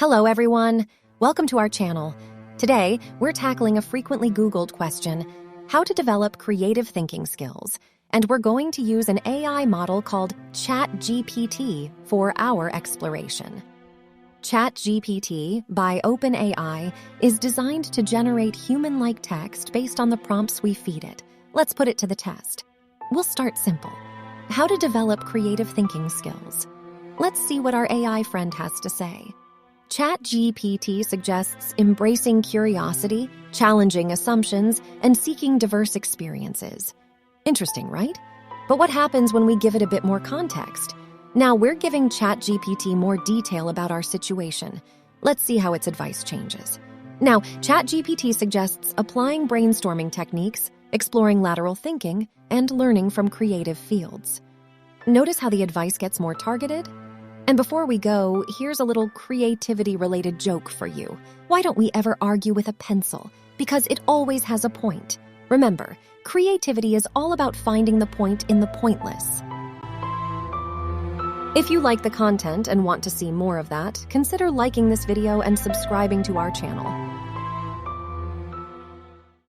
Hello, everyone. Welcome to our channel. Today, we're tackling a frequently Googled question, how to develop creative thinking skills. And we're going to use an AI model called ChatGPT for our exploration. ChatGPT, by OpenAI, is designed to generate human-like text based on the prompts we feed it. Let's put it to the test. We'll start simple. How to develop creative thinking skills. Let's see what our AI friend has to say. ChatGPT suggests embracing curiosity, challenging assumptions, and seeking diverse experiences. Interesting, right? But what happens when we give it a bit more context? Now we're giving ChatGPT more detail about our situation. Let's see how its advice changes. Now, ChatGPT suggests applying brainstorming techniques, exploring lateral thinking, and learning from creative fields. Notice how the advice gets more targeted? And before we go, here's a little creativity-related joke for you. Why don't we ever argue with a pencil? Because it always has a point. Remember, creativity is all about finding the point in the pointless. If you like the content and want to see more of that, consider liking this video and subscribing to our channel.